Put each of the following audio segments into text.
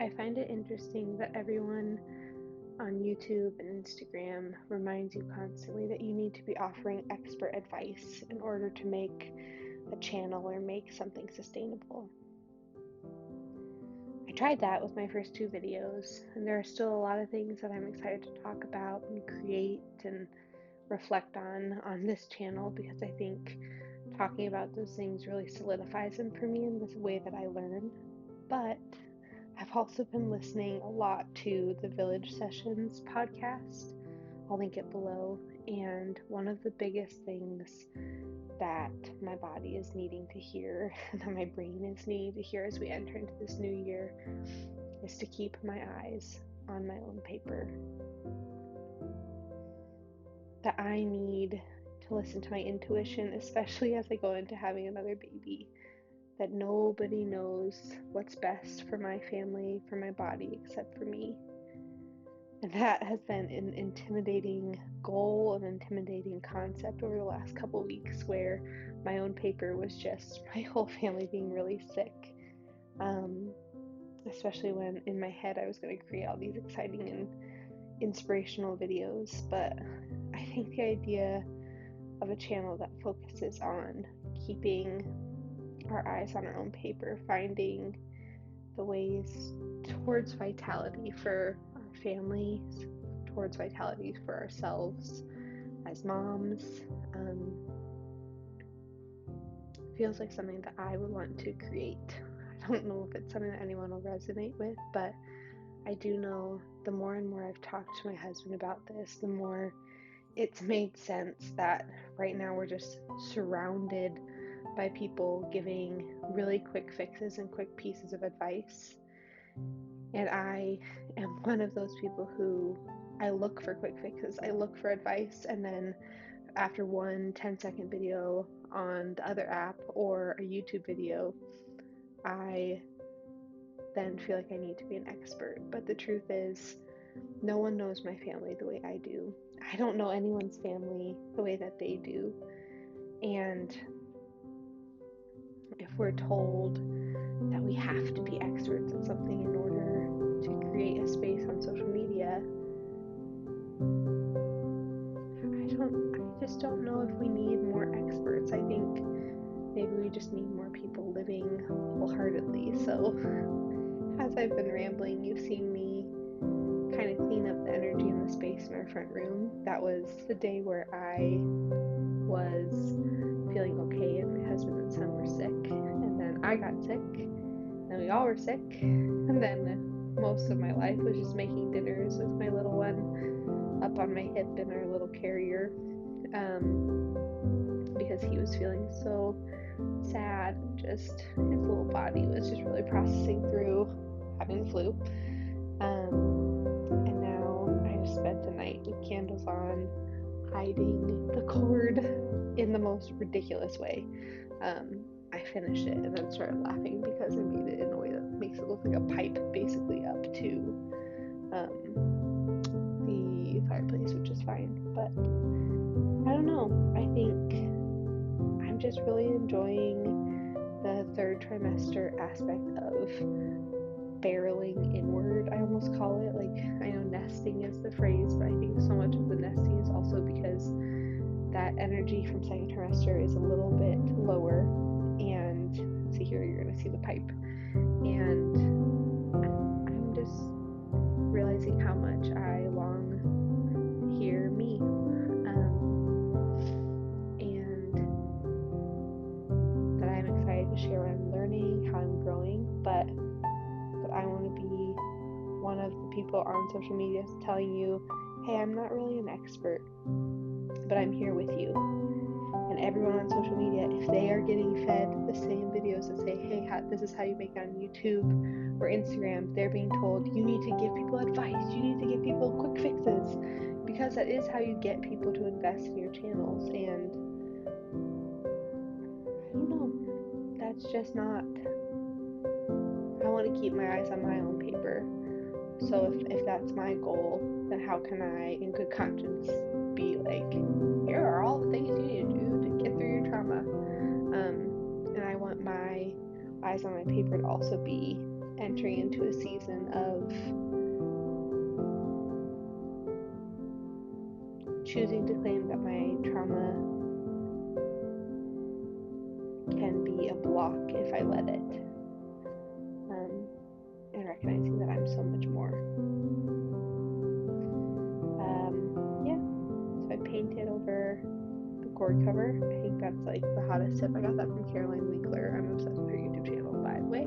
I find it interesting that everyone on YouTube and Instagram reminds you constantly that you need to be offering expert advice in order to make a channel or make something sustainable. I tried that with my first 2 videos, and there are still a lot of things that I'm excited to talk about and create and reflect on this channel, because I think talking about those things really solidifies them for me in this way that I learn. But I've also been listening a lot to the Village Sessions podcast. I'll link it below. And one of the biggest things that my body is needing to hear, that my brain is needing to hear as we enter into this new year, is to keep my eyes on my own paper. That I need to listen to my intuition, especially as I go into having another baby. That nobody knows what's best for my family, for my body, except for me. And that has been an intimidating goal, an intimidating concept over the last couple weeks, where my own paper was just my whole family being really sick. Especially when in my head I was going to create all these exciting and inspirational videos. But I think the idea of a channel that focuses on keeping our eyes on our own paper, finding the ways towards vitality for our families, towards vitality for ourselves as moms, feels like something that I would want to create. I don't know if it's something that anyone will resonate with, but I do know the more and more I've talked to my husband about this, the more it's made sense that right now we're just surrounded by people giving really quick fixes and quick pieces of advice. And I am one of those people who I look for quick fixes. I look for advice, and then after one 10-second video on the other app or a YouTube video, I then feel like I need to be an expert. But the truth is, no one knows my family the way I do. I don't know anyone's family the way that they do. And if we're told that we have to be experts at something in order to create a space on social media, I just don't know if we need more experts. I think maybe we just need more people living wholeheartedly. So as I've been rambling, you've seen me kind of clean up the energy in the space in our front room. That was the day where I was feeling okay and my husband and son were sick, and then I got sick, and we all were sick, and then most of my life was just making dinners with my little one up on my hip in our little carrier, because he was feeling so sad, and just his little body was just really processing through having the flu. And now I just spent the night with candles on, hiding the cord in the most ridiculous way. I finished it and then started laughing because I made it in a way that makes it look like a pipe basically up to the fireplace, which is fine. But I don't know. I think I'm just really enjoying the 3rd trimester aspect of barreling inward, I almost call it. Like, I know nesting is the phrase, but I think so much of the nesting is also because that energy from 2nd trimester is a little bit lower, and see here, you're going to see the pipe, and I'm just realizing how much I long to hear me, and that I'm excited to share what I'm learning, how I'm growing, but I want to be one of the people on social media telling you, hey, I'm not really an expert, but I'm here with you. And everyone on social media, if they are getting fed the same videos that say, hey, this is how you make it on YouTube or Instagram, they're being told, you need to give people advice, you need to give people quick fixes, because that is how you get people to invest in your channels. And I don't know, that's just not, I want to keep my eyes on my own paper. So if that's my goal, then how can I, in good conscience, be like, here are all the things you need to do to get through your trauma. And I want my eyes on my paper to also be entering into a season of choosing to claim that my trauma can be a block if I let it, and recognizing that I'm so much more. So I painted over the cord cover. I think that's like the hottest tip. I got that from Caroline Winkler. I'm obsessed with her YouTube channel, by the way.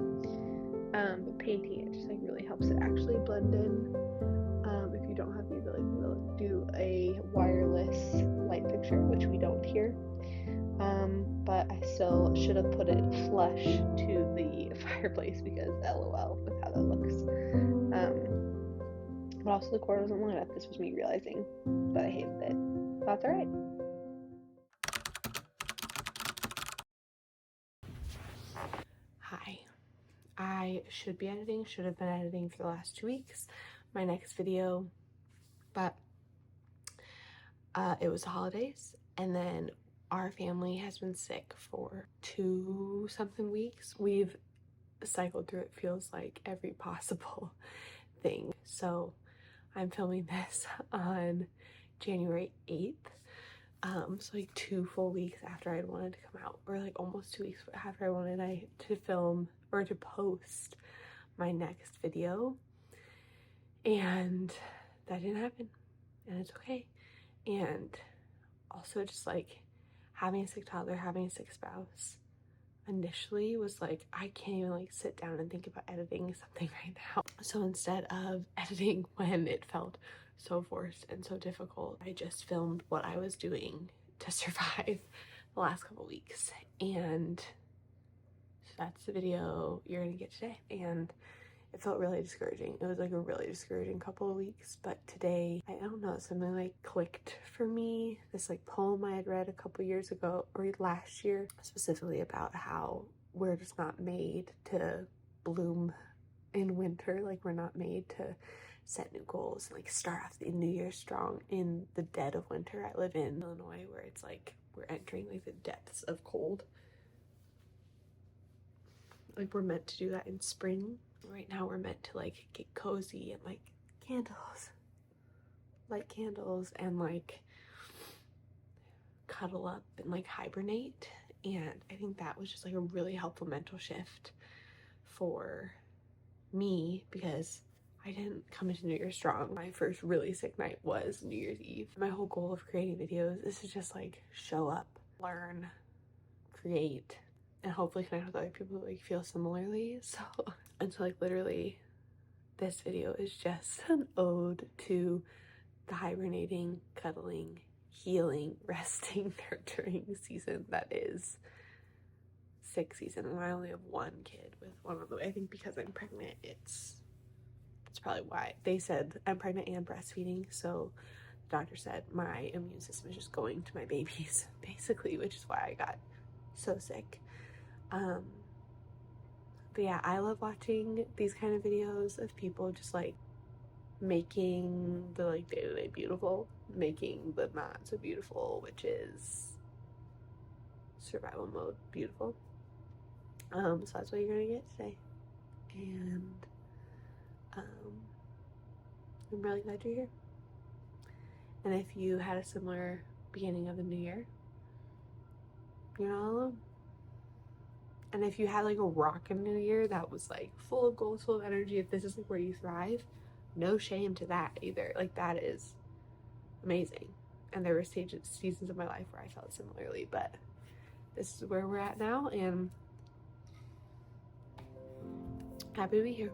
But painting it just like really helps it actually blend in. If you don't have the ability to do a wireless light fixture, which we don't here, but I still should have put it flush to the fireplace because LOL with how that looks. But also the cord wasn't long enough. This was me realizing that I hated it. That's alright. Hi. I should have been editing for the last 2 weeks, my next video, but it was the holidays, and then our family has been sick for 2-something weeks. We've cycled through, it feels like, every possible thing. So I'm filming this on January 8th. So like 2 full weeks after I'd wanted to come out, or like almost 2 weeks after I wanted to film or to post my next video, and that didn't happen, and it's okay. And also just like having a sick toddler, having a sick spouse initially was like, I can't even like sit down and think about editing something right now. So instead of editing when it felt so forced and so difficult, I just filmed what I was doing to survive the last couple weeks, and so that's the video you're gonna get today. And it felt really discouraging. It was like a really discouraging couple of weeks, but today, I don't know, something like clicked for me. This like poem I had read a couple years ago, or last year, specifically about how we're just not made to bloom in winter. Like, we're not made to set new goals and like start off the new year strong in the dead of winter. I live in Illinois, where it's like we're entering like the depths of cold. Like, we're meant to do that in spring. Right now we're meant to like get cozy and like light candles and like cuddle up and like hibernate. And I think that was just like a really helpful mental shift for me, because I didn't come into New Year's strong. My first really sick night was New Year's Eve. My whole goal of creating videos is to just like show up, learn, create, and hopefully connect with other people that like feel similarly. So like literally this video is just an ode to the hibernating, cuddling, healing, resting, nurturing season that is sick season. And I only have one kid with one of them. I think because I'm pregnant, it's probably why. They said I'm pregnant and breastfeeding, so the doctor said my immune system is just going to my babies basically, which is why I got so sick. But yeah, I love watching these kind of videos of people just like making the like day-to-day beautiful, making the not so beautiful, which is survival mode, beautiful. So that's what you're gonna get today, and I'm really glad you're here. And if you had a similar beginning of the new year, you're not alone. And if you had like a rockin' new year that was like full of goals, full of energy, if this is like where you thrive, no shame to that either. Like, that is amazing. And there were seasons of my life where I felt similarly, but this is where we're at now, and happy to be here.